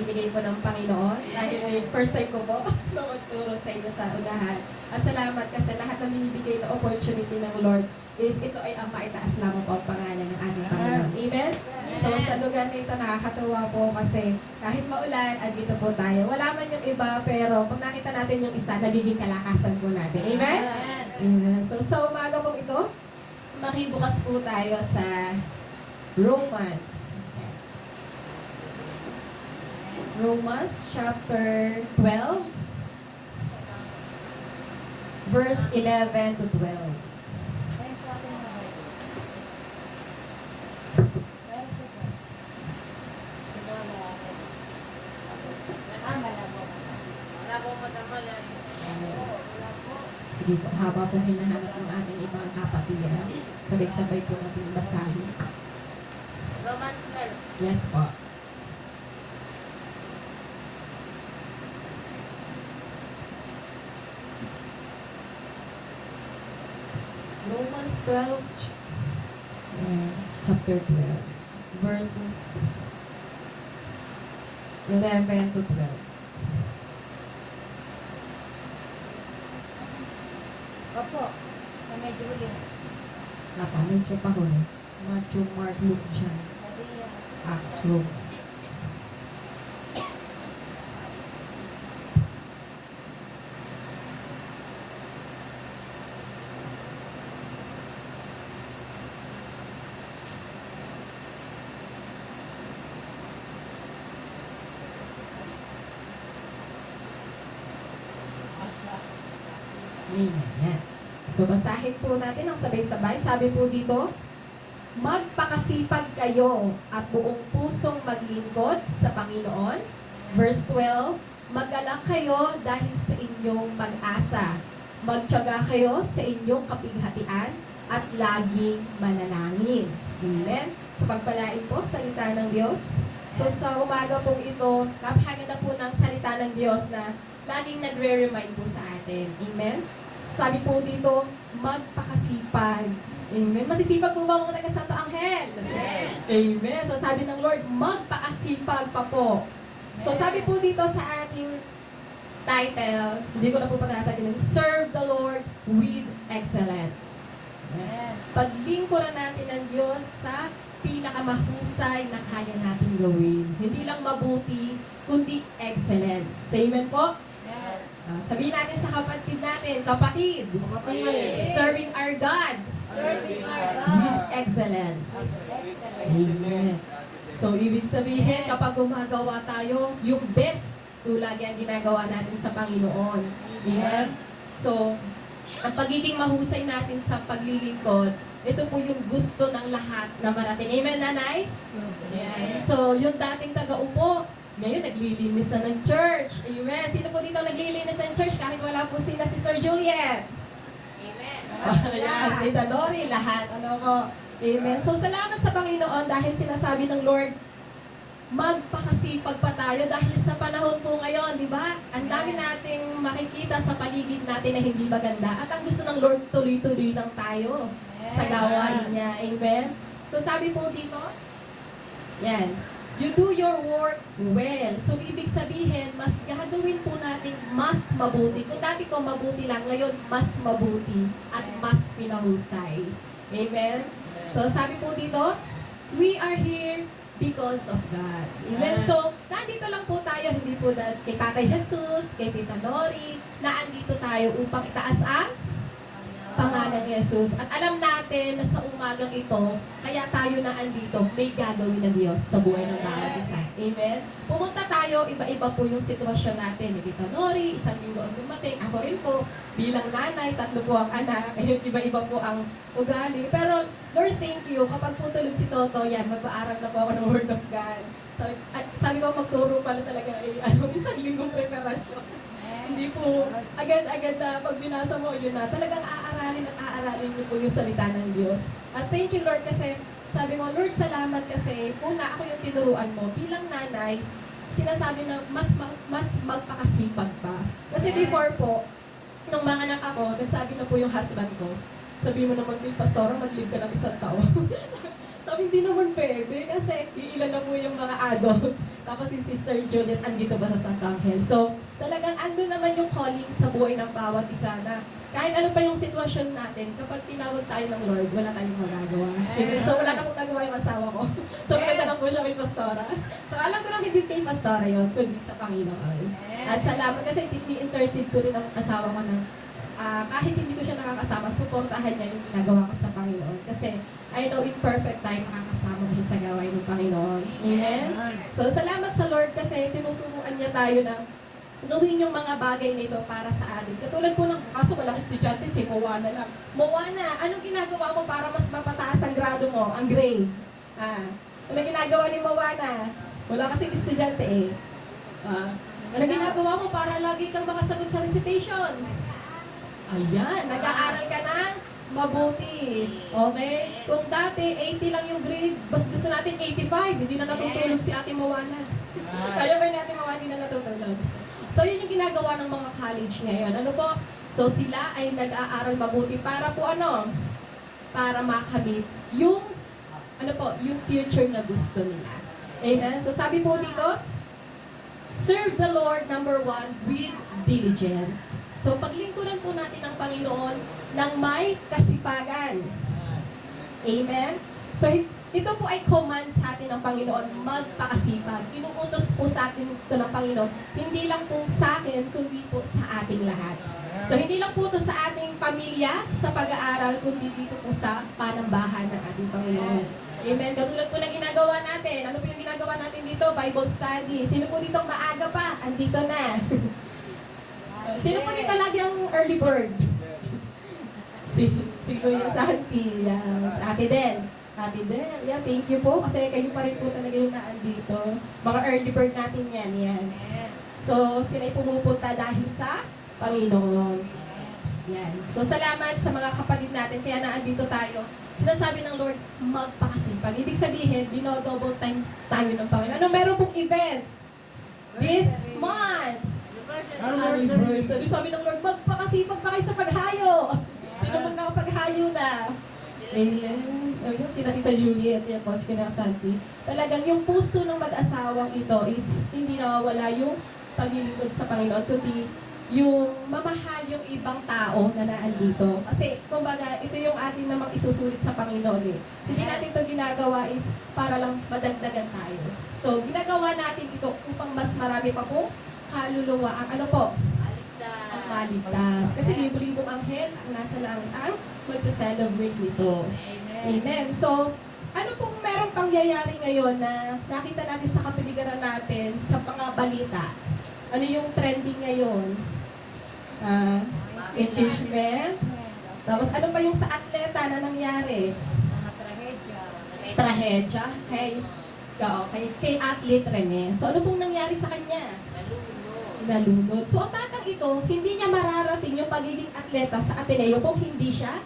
binigay po ng Panginoon. Dahil first time ko po na magturo sa inyo sa unahan. At salamat kasi lahat ng binibigay na opportunity ng Lord is ito ay ang maitaas lamang po ang pangalan ng ating Panginoon. Amen? So sa lugar na ito nakakatuwa po kasi kahit maulan, andito po tayo. Wala man yung iba pero pag nakita natin yung isa, nagiging kalakasan po natin. Amen? Amen. So sa umaga po ito, makibukas po tayo sa Romans. Romans chapter 12, verse 11 to 12. Sige po, haba po hinahanap ng ating ibang kapatid. Sabay-sabay po natin basahin. Romans 12. Yes po. Romans 12, chapter 12, verses 11 to 12. Opo, sa medyo ulit. Medyo pa huli. Matthew, Mark, Luke, John, Acts, Rome. Amen. So, basahin po natin ang sabay-sabay. Sabi po dito, magpakasipag kayo at buong pusong maglingkod sa Panginoon. Verse 12, mag-alak kayo dahil sa inyong pag-asa. Magtiyaga kayo sa inyong kapighatian at laging manalangin. Amen. So, pagpalain po, salita ng Diyos. So, sa umaga pong ito, napakaganda po ng salita ng Diyos na laging nagre-remind po sa atin. Amen. Sabi po dito, magpakasipag. Amen. Masisipag po ba mga taga-Santo Angel? Amen. Amen. So sabi ng Lord, magpakasipag pa po. So sabi po dito sa ating title, hindi ko na po patatagalin, Serve the Lord with Excellence. Amen. Paglingkuran natin ng Diyos sa pinakamahusay na kaya natin gawin. Hindi lang mabuti, kundi excellence. Amen po? Sabihin natin sa kapatid natin, kapatid, serving our God with excellence. Amen. So, ibig sabihin, kapag gumagawa tayo, yung best, tulad yan ginagawa natin sa Panginoon. Amen? So, ang pagiging mahusay natin sa paglilingkod, ito po yung gusto ng lahat na marating. Amen, nanay? Amen. So, yung dating taga-upo, ngayon, naglilinis na ng church. Amen. Sino po dito naglilinis ng church kahit wala po sila, Sister Juliet? Amen. Yes, Tita Dory, lahat. Ano ko? Amen. So, salamat sa Panginoon dahil sinasabi ng Lord, magpakasipag pa tayo dahil sa panahon po ngayon, di ba? Ang dami nating makikita sa paligid natin na hindi maganda. At ang gusto ng Lord, tuloy-tuloy lang tayo sa gawain niya. Amen. So, sabi po dito, yan, you do your work well. So, ibig sabihin, mas gagawin po natin mas mabuti. Kung dati po mabuti lang, ngayon mas mabuti at mas pinahusay. Amen? So, sabi po dito, we are here because of God. Amen? So, nandito lang po tayo, hindi po kay Tatay Jesus, kay Tita Nori, na andito tayo upang itaas ang pangalan ni Jesus. At alam natin na sa umagang ito, kaya tayo na andito, may gagawin ng Diyos sa buhay ng bawat isa. Amen? Pumunta tayo, iba-iba po yung sitwasyon natin. Ni Tita Nori, isang linggo ang dumating. Ako rin po, bilang nanay, 3 po ang anak. Ayun, iba-iba po ang ugali. Pero, Lord, thank you. Kapag po tulog si Toto, yan, mag-aaral na po ako ng Word of God. Sabi ko, magturo pala talaga, isang linggong preparasyon. Hindi po, agad-agad na pag binasa mo, yun na, talagang aaralin at aaralin niyo po yung salita ng Diyos. At thank you, Lord, kasi sabi ko, Lord, salamat kasi, una, ako yung tinuruan mo. Bilang nanay, sinasabi na mas magpakasipag pa. Kasi before po, nung mga anak ako, nagsabi na po yung husband ko, sabi mo naman kay pastora, mag-live ka ng 1 taon. Sabi, hindi naman pwede kasi iilan na po yung mga adults. Tapos si Sister Juliet andito pa sa Santangel. So, talagang andun naman yung calling sa buhay ng bawat isa na kahit ano pa yung sitwasyon natin, kapag tinawag tayo ng Lord, wala tayong magagawa. So, wala na pong nagawa yung asawa ko. So, maganda lang po siya kay Pastora. So, alam ko lang hindi kay Pastora yun, kundi sa Panginoon. At salamat kasi i-intercede ko rin ang asawa ko na kahit hindi ko siya nakakasama, suportahan niya yung ginagawa ko sa Panginoon. Kasi I know in perfect time, makakasama ko siya sa gawain ng Panginoon. Amen? So, salamat sa Lord kasi tinuturuan niya tayo na gawin yung mga bagay nito para sa atin. Katulad po ng, kaso walang estudyante, si Moana lang. Moana, anong ginagawa mo para mas mapataas ang grado mo, ang grade? Ano ginagawa ni Moana? Wala kasing estudyante eh. Ano ginagawa mo para lagi kang makasagot sa recitation? Ayan, nag-aaral ka na mabuti. Okay? Kung dati 80 lang yung grade, basta gusto natin 85, hindi na natutulog si Ate Moana. Kaya ba ni Ate Moana hindi na natutulog? So, yun yung ginagawa ng mga college ngayon. Ano po? So, sila ay nag-aaral mabuti para po ano? Para makamit yung, ano po, yung future na gusto nila. Amen? So, sabi po dito, serve the Lord, number 1, with diligence. So, paglingkuran po natin ang Panginoon ng may kasipagan. Amen? So, ito po ay command sa atin ng Panginoon, magpakasipag. Inuutos po sa atin ito ng Panginoon, hindi lang po sa akin, kundi po sa ating lahat. So, hindi lang po ito sa ating pamilya, sa pag-aaral, kundi dito po sa panambahan ng ating Panginoon. Amen. Katulad po ng ginagawa natin. Ano po yung ginagawa natin dito? Bible study. Sino po dito maaga pa? Andito na. Sino po dito lagi ang early bird? Si Kuya Santi. Yan. Ate Den. Ate Del, yeah, thank you po kasi kayo pa rin po talaga yung naandito. Mga early bird natin yan, yan. So, sila'y pumupunta dahil sa Panginoon. Yan. So, salamat sa mga kapatid natin kaya naandito tayo. Sinasabi ng Lord, magpakasipag. Ibig sabihin, dino-double time tayo ng Panginoon. Ano, meron pong event this month. Anniversary. Sabi ng Lord, magpakasipag pa kayo sa paghayo. Sino pong nakapaghayo na? Amen. Ayun, si Tita Juliet, yan po, si Kuya Santi. Talagang yung puso ng mag-asawang ito is hindi nawawala yung paglilingkod sa Panginoon, kundi yung mamahal yung ibang tao na naandito. Kasi, kumbaga, ito yung atin namang isusulit sa Panginoon eh. Hindi natin ito ginagawa is para lang madagdagan tayo. So, ginagawa natin ito upang mas marami pa po kaluluwa ang ano po? Ang maligtas. Kasi libo-libong anghel ang nasa langit ang magsa-celebrate nito. Amen. So, ano pong merong pangyayari ngayon na nakita natin sa kapaligiran natin sa mga balita? Ano yung trending ngayon? Impeachment. Tapos ano pa yung sa atleta na nangyari? Mga trahedya. Trahedya. Kay athlete Rene. So ano pong nangyari sa kanya? Nalunod. So ang batang ito, hindi niya mararating yung pagiging atleta sa Ateneo kung hindi siya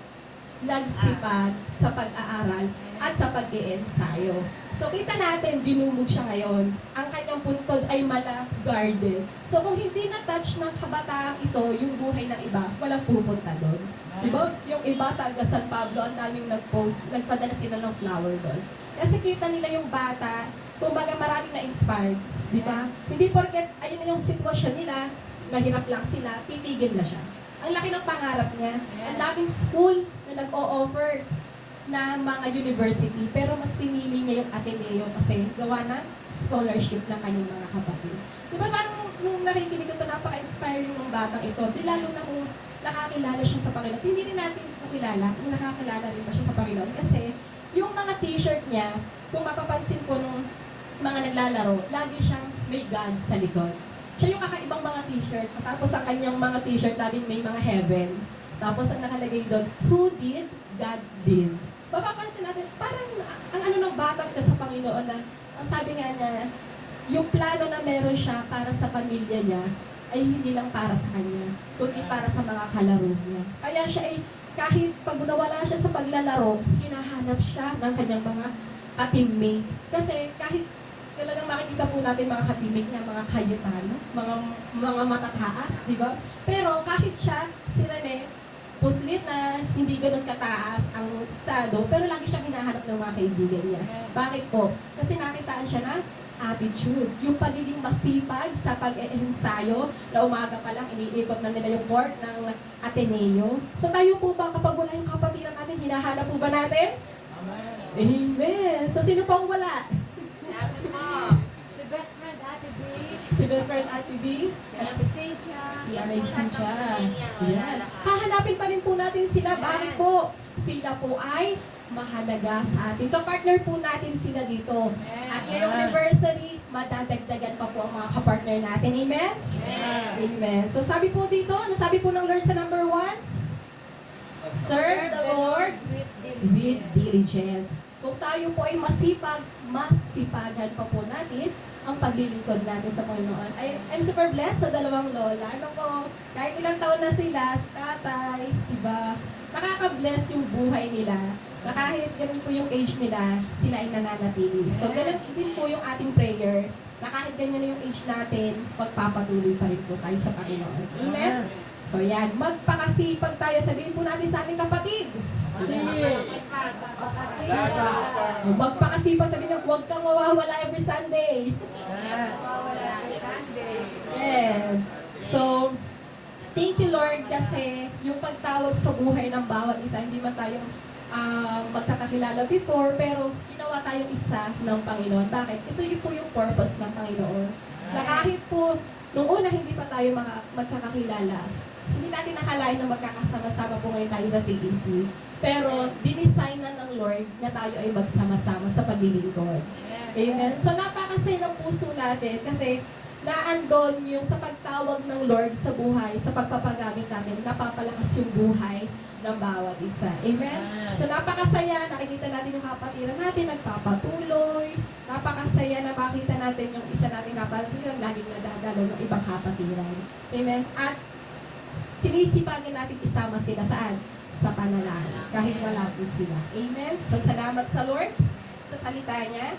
nagsipag sa pag-aaral at sa pag-iensayo. So kita natin, dinumog siya ngayon. Ang kanyang puntod ay mala-guarded. So kung hindi na-touch ng kabataan ito yung buhay ng iba, walang pupunta doon. Diba? Yung iba, taga San Pablo, ang daming nag-post, nagpadala sila ng flower doon. Kasi kita nila yung bata, kumbaga maraming na-inspired. Diba? Hindi porket ayun na yung sitwasyon nila, mahirap lang sila, titigil na siya. Ang laki ng pangarap niya. Ang daming school na nag-o-offer na mga university, pero mas pinili niya yung Ateneo kasi gawa ng scholarship ng kanyang mga kapatid. Diba parang nung nakikinig ito, napaka-inspiring ng batang ito. Di lalo na kung nakakilala siya sa Panginoon. Hindi rin natin makilala kung nakakilala rin ba siya sa Panginoon. Kasi yung mga t-shirt niya, kung mapapansin ko nung mga naglalaro, lagi siyang may God sa likod. Siya yung kakaibang mga t-shirt. Tapos ang kanyang mga t-shirt, laging may mga heaven. Tapos ang nakalagay doon, who did? God did. Mapapansin natin, parang ang ano ng batang ka sa Panginoon na, ang sabi nga niya, yung plano na meron siya para sa pamilya niya, ay hindi lang para sa kanya, kundi para sa mga kalaro niya. Kaya siya ay, kahit pag nawala siya sa paglalaro, hinahanap siya ng kanyang mga ka-teammate. Kasi kahit talagang makikita po natin mga ka-teammate niya, mga Cayetano, mga matataas, di ba? Pero kahit siya, si Rene, puslit na hindi ganun kataas ang estado, pero lagi siyang hinahanap ng mga kaibigan niya. Bakit po? Kasi nakitaan siya ng attitude, yung pagiging masipag sa pag-ensayo, na umaga pa lang iniikot na nila yung court ng Ateneo. So tayo po ba, kapag wala yung kapatiran natin, hinahanap po ba natin? Amen! So sino pang wala? Sabi mo. Si best friend Ate B. Si best friend Ate B? Si Cynthia. Si Amazing siya. Yan. Hahanapin pa rin po natin sila. Bakit po? Sila po ay mahalaga sa atin. Kapartner po natin sila dito. At ngayong anniversary, madadagdagan pa po ang mga kapartner natin. Amen? Amen. So sabi po dito, ano sabi po ng Lord sa number 1? Serve the Lord with diligence. Kung tayo po ay masipag, mas sipagan pa po natin ang paglilingkod natin sa Panginoon. I'm super blessed sa dalawang lola. Ano po, kahit ilang taon na sila, tatay, iba, nakaka-bless yung buhay nila. Na kahit ganun po yung age nila, sila ay nananatili. So, ganun din po yung ating prayer, na kahit ganyan na yung age natin, magpapatuloy pa rin po tayo sa Panginoon. Amen? So, yan. Magpakasipag tayo. Sabihin po natin sa ating kapatid. Magpakasipag. Sabihin niyo, huwag kang mawawala every Sunday. Yes. So, thank you Lord kasi yung pagtawag sa buhay ng bawat isa, hindi man tayo magkakakilala before, pero ginawa tayong isa ng Panginoon. Bakit? Ito yung po yung purpose ng Panginoon. Na kahit po, nung una hindi pa tayo magkakakilala, hindi natin nakalain na magkakasama-sama po ngayon tayo sa CDC. Pero, dinesign na ng Lord na tayo ay magsama-sama sa paglilingkod. Amen? So, napakasaya ng puso natin kasi naandon yung sa pagtawag ng Lord sa buhay, sa pagpapagamit natin, napapalakas yung buhay ng bawat isa. Amen? So, napakasaya, nakikita natin yung kapatiran natin, nagpapatuloy. Napakasaya na makita natin yung isa nating kapatiran, laging nadadalo ng ibang kapatiran. Amen? At sinisipagan natin isama sila saan? Sa panalangin. Kahit wala po sila. Amen? So, salamat sa Lord sa salita niya.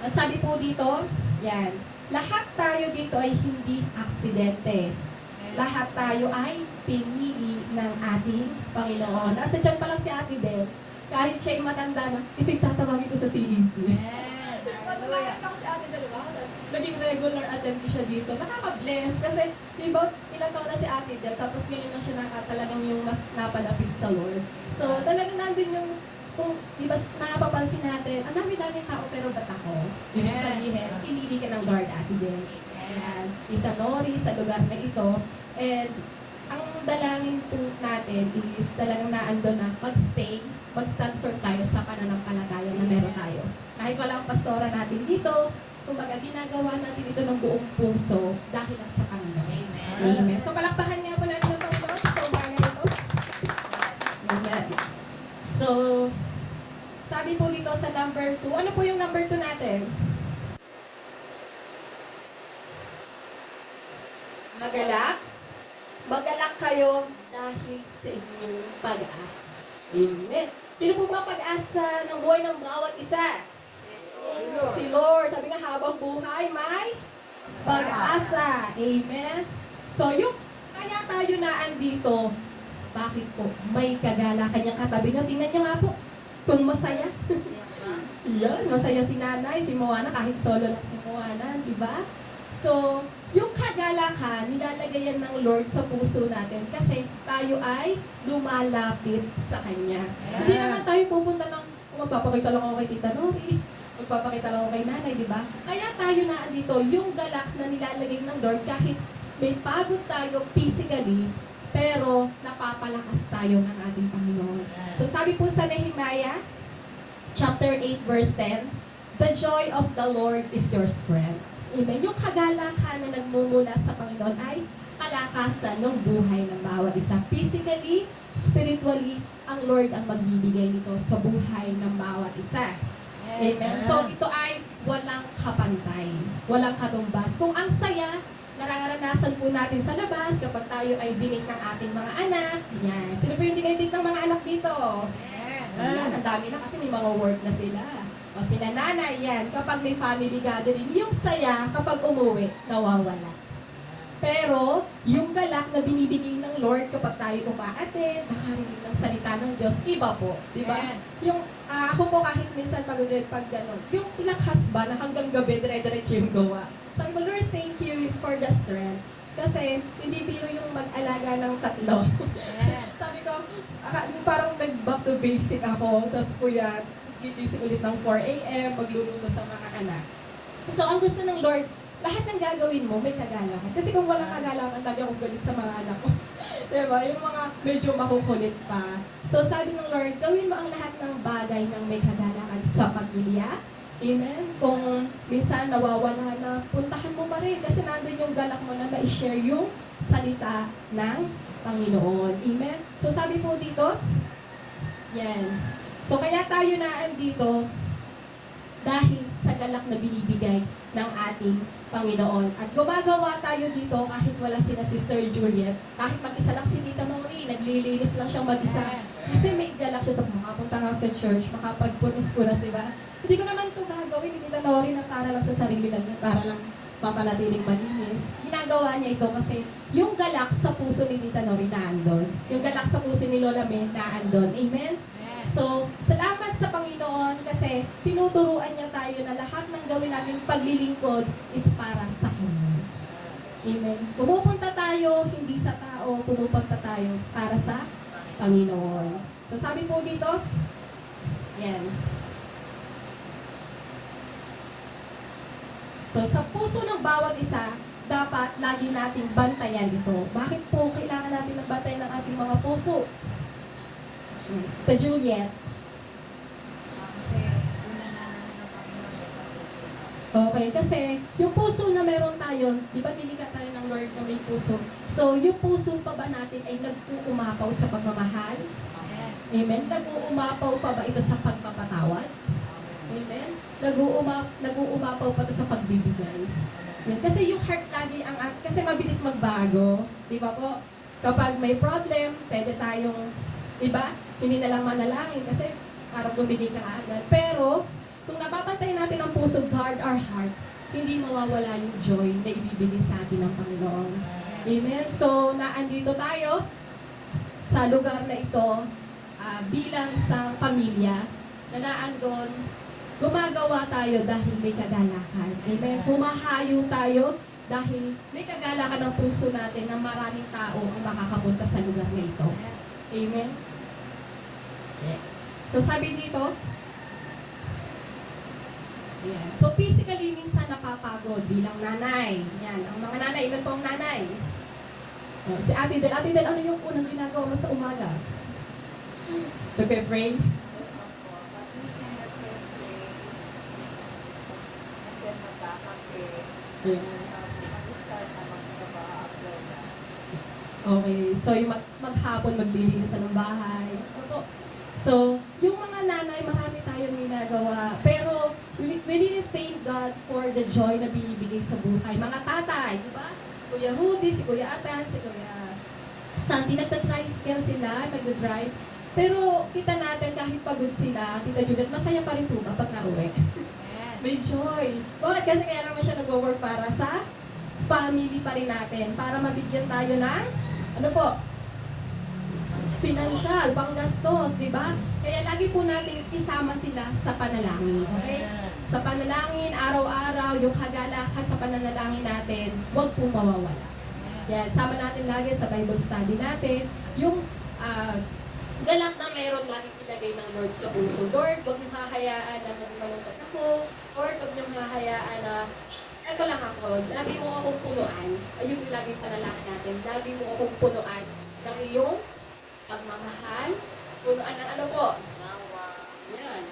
Ang sabi po dito, yan, lahat tayo dito ay hindi aksidente. Lahat tayo ay pinili ng ating Panginoon. Nasa dyan pa lang si Ate Bel, kahit siya'y matanda na, ito'y tatawagin ko sa CDC. Nakakita ko si Ate Bel, naging regular attendee siya dito. Nakaka-bless kasi, di ba, ilang taon na si Ate Bel, tapos ngayon lang siya talagang yung mas napalapit sa Lord. So, talagang nandun yung, kung, di ba, napapansin natin, ang dami-daming tao, pero ba't ako? Ibig sabihin, pinili ka ng Lord, Ate Bel. Ayan, Tita Nori, sa lugar na ito. And, ang dalangin po natin is talagang naandun na mag-stand firm tayo sa pananampalataya na meron tayo. Kahit walang pastora natin dito, kumbaga ginagawa natin ito ng buong puso dahil lang sa Panginoon. Amen. So palakpakan nga po natin ang Panginoon sa umaga ito. Amen. So, sabi po dito sa number 2, ano po yung number 2 natin? Magalak. Magalak kayo dahil sa inyong pag-asa. Amen. Sino po ba ang pag-asa ng buhay ng bawat isa? Si Lord. Sabi nga, habang buhay, may pag-asa. Amen. So, yung kaya tayo na andito, bakit po? May kagala kanyang katabi niyo. Tingnan niyo nga po, kung masaya. Yan, masaya si nanay, si Moana, kahit solo lang si Moana, di ba? So, yung kagalakan, nilalagay yan ng Lord sa puso natin kasi tayo ay lumalapit sa Kanya. Hindi naman tayo pupunta ng, magpapakita lang ako kay Tita Nori, magpapakita lang ako kay nanay, di ba? Kaya tayo na andito, yung galak na nilalagay ng Lord, kahit may pagod tayo physically, pero napapalakas tayo ng ating Panginoon. So sabi po sa Nehemiah, chapter 8, verse 10, the joy of the Lord is your strength. Amen. Yung kagalakan na nagmumula sa Panginoon ay kalakasan ng buhay ng bawat isa. Physically, spiritually, ang Lord ang magbibigay nito sa buhay ng bawat isa. Amen. So ito ay walang kapantay, walang katumbas. Kung ang saya, nararanasan po natin sa labas kapag tayo ay dinig ng ating mga anak. Yan. Sino po yung dinidig ng mga anak dito? Yan. Ang dami na kasi may mga work na sila. O sila nanay yan, kapag may family gathering, yung saya kapag umuwi, nawawala. Pero, yung galak na binibigay ng Lord kapag tayo umaattend, nakarinig ng salita ng Diyos, iba po. Di ba? Amen. Yung, ako po kahit minsan pag gano'n, yung lakas ba na hanggang gabi, dire-diretso yung gawa. Sabi ko, Lord, thank you for the strength. Kasi, hindi biro yung mag-alaga ng tatlo. Amen. Sabi ko, parang nag-back to basic ako, tapos po yan, tapos gigising ulit ng 4 a.m., magluluto sa mga anak. So, ang gusto ng Lord, lahat ng gagawin mo, may kagalangan. Kasi kung walang kagalangan, lagi akong galit sa mga anak ko. Diba? Yung mga medyo makukulit pa. So, sabi ng Lord, gawin mo ang lahat ng bagay ng may kagalangan sa pamilya. Amen? Kung minsan nawawala na, puntahan mo pa rin kasi nandun yung galak mo na ma-share yung salita ng Panginoon. Amen? So, sabi po dito, yan. So, kaya tayo na andito dahil sa galak na binibigay ng ating Panginoon. At gumagawa tayo dito kahit wala sina Sister Juliet, kahit mag-isa lang si Tita Maureen, naglilinis lang siyang mag-isa. Kasi may galak siya sa makapunta nga sa church, makapagpunas-punas, di ba? Hindi ko naman ito gagawin ni Tita Maureen na para lang sa sarili lang, para lang mapanatiling malinis. Ginagawa niya ito kasi yung galak sa puso ni Tita Maureen naandun. Yung galak sa puso ni Lola May naandun. Amen? So, salamat sa Panginoon kasi tinuturuan niya tayo na lahat ng gawin nating paglilingkod is para sa Kanya. Amen. Pumupunta tayo, hindi sa tao, pumupunta tayo para sa Panginoon. So, sabi po dito, yan. So, sa puso ng bawat isa, dapat lagi nating bantayan ito. Bakit po kailangan natin ng bantayan ng ating mga puso? Sa Juliet. Kasi una na namin ang Panginoon sa puso. Okay, kasi yung puso na meron tayo, di ba nilikha tayo ng Lord na may puso? So, yung puso pa ba natin ay nag-uumapaw sa pagmamahal? Amen. Amen? Nag-uumapaw pa ba ito sa pagpapatawad? Amen? Nag-uumapaw pa ito sa pagbibigay? Amen? Kasi yung heart lagi kasi mabilis magbago. Di ba po? Kapag may problem, pwede tayong, di ba? Hindi na lang manalangin kasi parang bumili ka agad. Pero, kung napapantay natin ang puso, guard our heart, hindi mawawala yung joy na ibibigay sa atin ng Panginoon. Amen? So, naandito tayo sa lugar na ito bilang isang pamilya na naandun, gumagawa tayo dahil may kagalakan. Amen? Humahayo tayo dahil may kagalakan ng puso natin na maraming tao ang makakapunta sa lugar na ito. Amen? So, sabi dito, yan. So, physically, minsan napapagod bilang nanay. Yan. Ang mga nanay, ilan po ang nanay? Si Ate Del. Ate Del, ano yung unang ginagawa mo sa umaga? Nagpe-pray? Okay. So, yung maghapon, maglilinis ng bahay. Ano po? So, yung mga nanay, marami tayong ginagawa. Pero, we really thank God for the joy na binibigay sa buhay. Mga tatay, di ba? Kuya Rudy, si Kuya Atan, si Kuya Santi, nagta-tricycle sila, nagda-drive. Pero, kita natin kahit pagod sila, Tita Juliet, masaya pa rin po ba pag nauwi? Amen. May joy. Bakit? Kasi kaya naman siya nag-work para sa family pa rin natin. Para mabigyan tayo ng, ano po, financial, panggastos, di ba? Kaya lagi po natin isama sila sa panalangin, okay? Sa panalangin, araw-araw, yung kagalakan sa pananalangin natin, huwag po mawawala. Yan, sama natin lagi sa Bible study natin, yung galak na meron lagi ilagay ng Lord sa puso. Lord, huwag niyo hahayaan na maging malungkot ako. Lord, huwag niyo hahayaan na eto lang ako, lagi mo akong punuan. Ayun yung lagi panalangin natin. Lagi mo akong punuan ng iyong pagmamahal, punuan ng ano po? Yan.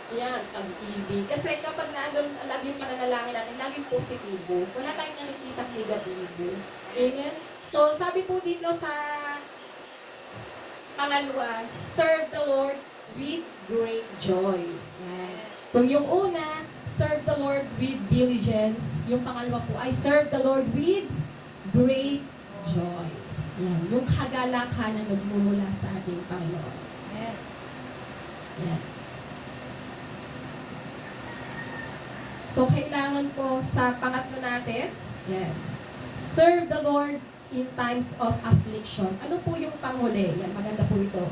Yan, pag-ibig. Kasi kapag naandun, laging pananalangin natin, laging positibo. Wala tayong nakikitang negatibo. Amen? So, sabi po dito sa pangalawa, serve the Lord with great joy. Yan. Kung yung una, serve the Lord with diligence. Yung pangalawa po ay serve the Lord with great joy. Yan. Yung kagalakan na nagmumula sa ating Panginoon. Amen. Yan. So, kailangan po sa pangatlo natin, yan. Serve the Lord in times of affliction. Ano po yung panghuli? Yan, maganda po ito.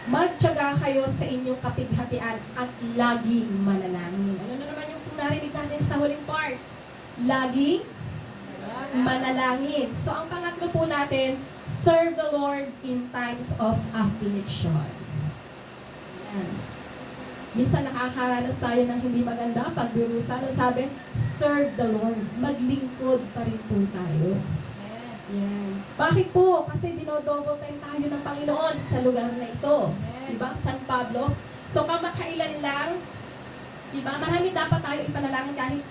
Magtiyaga kayo sa inyong kapighatian at laging manalangin. Ano na naman yung narinig natin sa huling part? Laging manalangin. So, ang pangatlo po natin, serve the Lord in times of affliction. Yes. Minsan nakakaranas tayo ng hindi maganda, pagdurusa, ano sabi, serve the Lord. Maglingkod pa rin po tayo. Yan. Bakit po? Kasi dinodouble time tayo ng Panginoon sa lugar na ito. Diba? San Pablo. So, kamakailan lang, diba? Marami dapat tayo ipanalangin kahit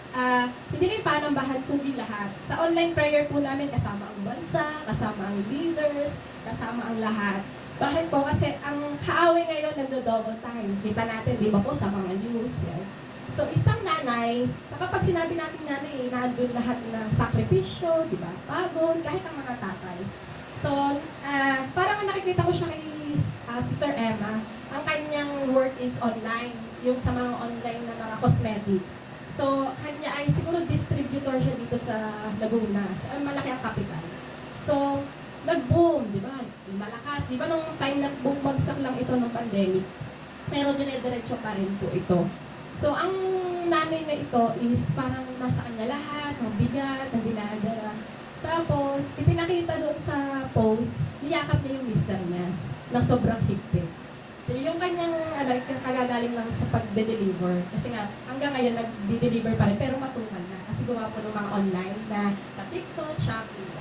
hindi rin panambahan kundi lahat. Sa online prayer po namin, kasama ang bansa, kasama ang leaders, kasama ang lahat. Bakit po? Kasi ang kaaway ngayon nagdo-double time. Kita natin, di ba po, sa mga news yan. So, isang nanay, kapag sinabi natin nanay, nandun lahat ng sakripisyo, di ba? Pagod, kahit ang mga tatay. So, parang nakikita ko siya kay Sister Emma, ang kanyang work is online, yung sa mga online na mga cosmetic. So, kanya ay siguro distributor siya dito sa Laguna. Siya ay malaki ang capital. So, nag-boom, di ba? Malakas. Di ba nung time na bumagsak lang ito ng pandemic? Pero dire-diretso pa rin po ito. So, ang nanay na ito is parang nasa kanya lahat, ng bigat, ng dinadala. Tapos, ipinakita doon sa post, niyakap niya yung mister niya na sobrang higpit. So, yung kanyang kagagaling lang sa pagde-deliver. Kasi nga, hanggang ngayon, nag-deliver pa rin, pero matumal na. Kasi gumawa po ng mga online na sa TikTok, Shopee.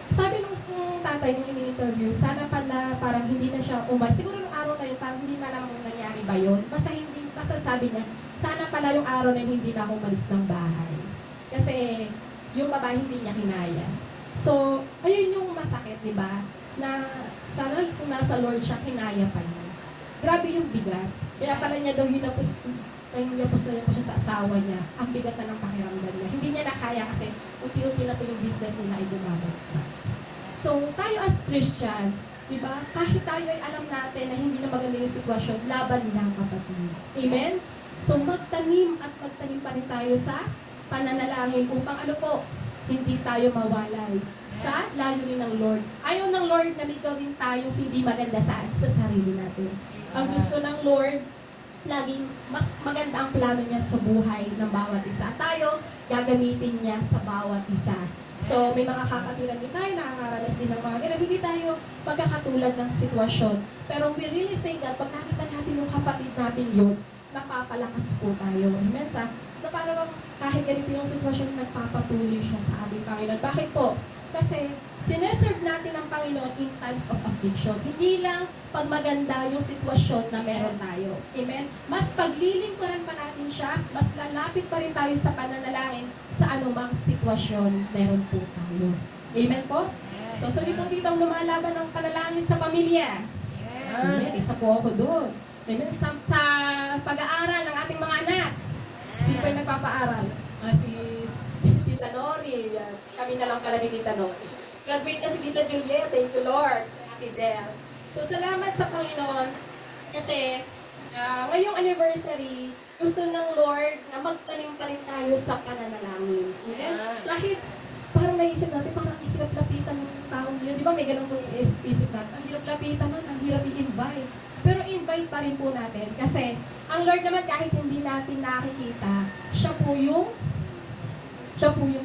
Sabi nung tatay nung ini-interview, sana pala parang hindi na siya umalis. Siguro nung araw na yun, parang hindi malang nangyari ba yun. Basta sabi niya, sana pala yung araw na yun, hindi na ako umalis ng bahay. Kasi yung babae hindi niya hinaya. So, ayun yung masakit, di ba? Na sana kung nasa Lord siya, hinaya pa niya. Grabe yung bigat. Kaya pala niya daw hinapos na po siya sa asawa niya. Ang bigat na ng pakiramdam niya. Hindi niya nakaya kasi unti-unti na po yung business nila ay bumabagsak. So, tayo as Christian, di ba? Kahit tayo ay alam natin na hindi na maganda yung sitwasyon, laban lang kapatid. Amen? So, magtanim at magtanim pa rin tayo sa pananalangin upang ano po, hindi tayo mawalay sa layunin ng Lord. Ayaw ng Lord na may gawin tayo hindi maganda sa sarili natin. Ang gusto ng Lord, laging mas maganda ang plano niya sa buhay ng bawat isa. At tayo, gagamitin niya sa bawat isa. So, may mga kakatilan din tayo, nakakaranas din ng mga ganun. Hindi tayo magkakatulad ng sitwasyon. Pero we really think that pag nakita natin yung kapatid natin yun, napapalakas po tayo. Amen? Na parang kahit ganito yung sitwasyon, nagpapatuloy siya sa ating Panginoon. Bakit po? Kasi sineserve natin ang Panginoon in times of affliction. Hindi lang pag maganda yung sitwasyon na meron tayo. Amen? Mas paglilingkuran pa natin siya, mas lalapit pa rin tayo sa pananalangin sa anumang sitwasyon meron po tayo. Amen po? So, sali po dito ang lumalaban ng panalangin sa pamilya. Amen? Isa po ako doon. Amen? Sa pag-aaral ng ating mga anak. Sino pa yung nagpapaaral? Si Tita Nori. Kami na lang pala ni Tita Nori. Graduate na si Tita Juliet. Thank you, Lord. Ate Del. So, salamat sa Panginoon. Kasi, ngayong anniversary, gusto ng Lord na magtanim pa rin tayo sa pananalangin. Amen? Kahit parang naisip natin, parang ang hirap lapitan ng taong yun. Di ba may ganun kong isip natin? Ang hirap lapitan nun, ang hirap i-invite. Pero invite pa rin po natin. Kasi, ang Lord naman kahit hindi natin nakikita, siya po yung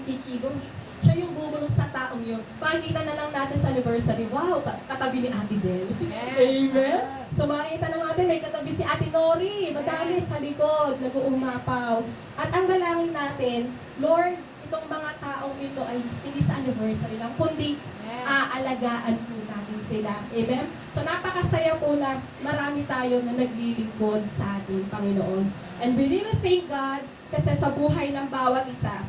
kikilos. Siya yung bumulong sa taong yun. Pakikita na lang natin sa anniversary, wow, katabi ni Ate Del. Amen? So makikita na natin, may katabi si Ate Nori, madami sa likod, nag-uumapaw. At ang dalangin natin, Lord, itong mga taong ito ay hindi sa anniversary lang, kundi aalagaan po natin sila. Amen? So napakasaya po na marami tayo na naglilingkod sa ating Panginoon. And we really thank God kasi sa buhay ng bawat isa,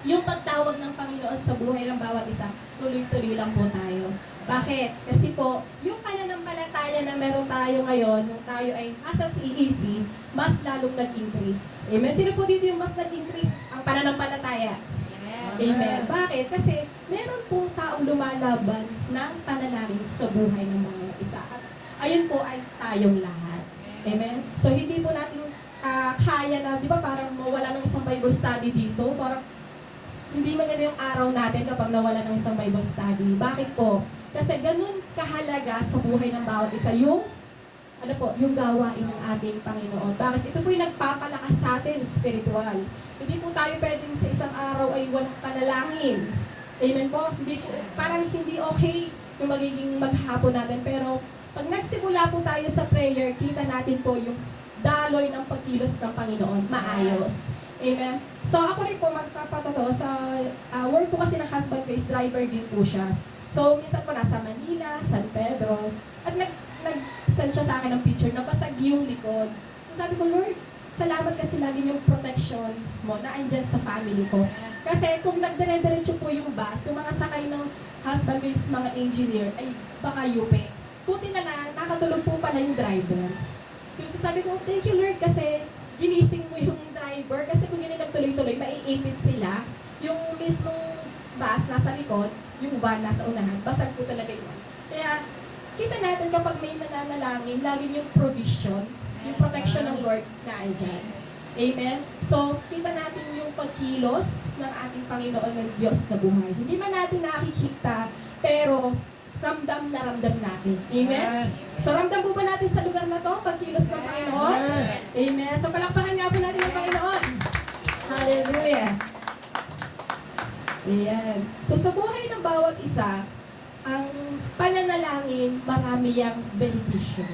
yung pagtawag ng Panginoon sa buhay ng bawat isa, tuloy-tuloy lang po tayo. Bakit? Kasi po, yung pananampalataya na meron tayo ngayon, yung tayo ay nasa CEC, mas lalong nag-increase. Amen? Sino po dito yung mas nag-increase ang pananampalataya? Amen. Bakit? Kasi meron pong taong lumalaban ng panalangin sa buhay ng bawat isa. At ayun po ay tayong lahat. Amen? So hindi po natin kaya na, di ba parang mawala ng isang Bible study dito, parang hindi maganda yung araw natin kapag nawala ng isang Bible study. Bakit po? Kasi ganun kahalaga sa buhay ng bawat isa yung yung gawain ng ating Panginoon. Bakit? Ito po yung nagpapalakas sa atin, spiritual. Hindi po tayo pwedeng sa isang araw ay walang panalangin. Amen po? Hindi po, parang hindi okay yung magiging maghapon natin. Pero pag nagsimula po tayo sa prayer, kita natin po yung daloy ng pagkilos ng Panginoon. Maayos. Amen? So ako rin po magpapatotoo sa work ko kasi ng husband ko is driver din po siya. So minsan po nasa Manila, San Pedro, at nag-send siya sa akin ng picture, nabasag yung likod. So sabi ko, Lord, salamat kasi lagi yung protection mo na andyan sa family ko. Kasi kung nagdire-diretso po yung bus, yung mga sakay ng husband ko, mga engineer, ay baka yupe. Buti na lang, nakatulog po pala yung driver. So sabi ko, thank you Lord kasi ginising mo yung driver. Kasi kung yun nagtuloy-tuloy, maiipit sila. Yung mismong bus nasa likod, yung van nasa unahan, basag po talaga yun. Kaya, kita natin kapag may nananalangin, lagi yung provision, yung protection ng Lord na andyan. Amen? So, kita natin yung pagkilos ng ating Panginoon ng Diyos na buhay. Hindi man natin nakikita, pero ramdam na ramdam natin. Amen? So, ramdam po ba natin sa lugar na to, pagkilos ng Panginoon? Amen? So, palakpakan nga po natin ang Panginoon. Hallelujah! Ayan. So, sa buhay ng bawat isa, ang pananalangin, marami yang benepisyo.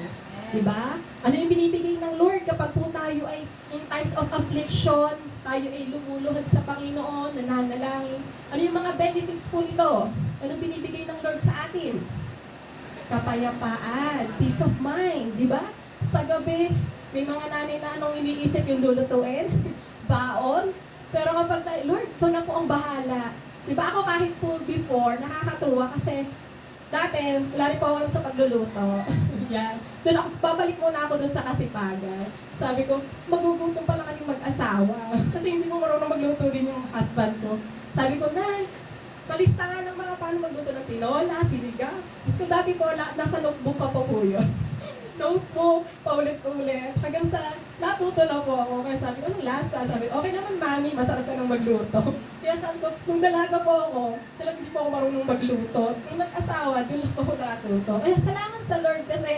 Diba? Ano yung binibigay ng Lord kapag po tayo ay in times of affliction, tayo ay lumuluhod sa Panginoon, nananalangin. Ano yung mga benefits po nito? Ano binibigay ng Lord sa atin? Kapayapaan, peace of mind, di ba? Sa gabi, may mga nanay na anong iniisip yung lulutuin, baon. Pero kapag tayo, Lord, ito na po ang bahala. Di ba ako kahit po before, nakakatuwa kasi dati, wala rin po ako sa pagluluto. Yan. Doon ako, babalik muna ako doon sa kasipagan. Sabi ko, magugutom pala kaming mag-asawa. Kasi hindi mo marunong magluto din yung husband ko. Sabi ko, Nay, palista nga ng mga paano magluto ng tinola, sinigang. Diyos ko dati po, nasa notebook pa po yun. Notebook, paulit-ulit. Hanggang sa natuto na po ako. Kaya sabi ko, anong lasa? Sabi ko, okay naman mami, masarap ka ng magluto. Kaya sabi ko, nung dalaga po ako, talagang hindi po ako marunong magluto. Nung nag-asawa, doon lang po ako natuto. Kaya salamat sa Lord kasi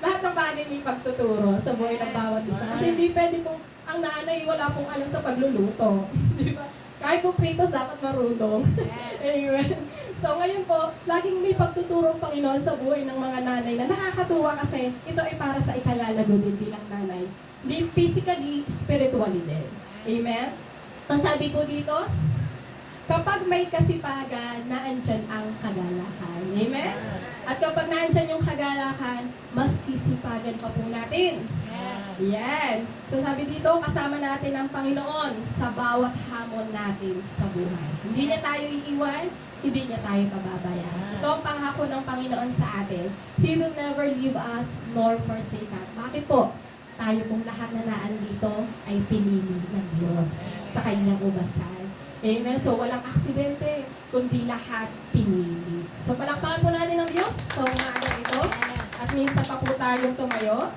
lahat ng bagay may pagtuturo sa buhay ng bawat isa. Kasi hindi pwede pong ang nanay wala pong alam sa pagluluto. Di ba? Kahit po pritos, dapat marunong. Amen. So ngayon po, laging may pagtuturo ang Panginoon sa buhay ng mga nanay na nakakatuwa kasi ito ay para sa ikalalago din bilang nanay. Hindi physically, spiritually din. Amen? Ang sabi po dito, kapag may kasipagan, naandyan ang kagalakan. Amen? At kapag naandyan yung kagalakan, mas sisipagan pa po natin. Yan. So sabi dito, kasama natin ang Panginoon sa bawat hamon natin sa buhay. Hindi niya tayo iiwan, hindi niya tayo pababayaan. Ito ang pangako ng Panginoon sa atin. He will never leave us nor forsake us. Bakit po? Tayo pong lahat na naandito ay pinili ng Diyos sa kanyang ubasan. Amen? So walang aksidente, kundi lahat pinili. So palakpakan po natin ang Diyos sa umaga ito. At minsan pa po tayong tumayo.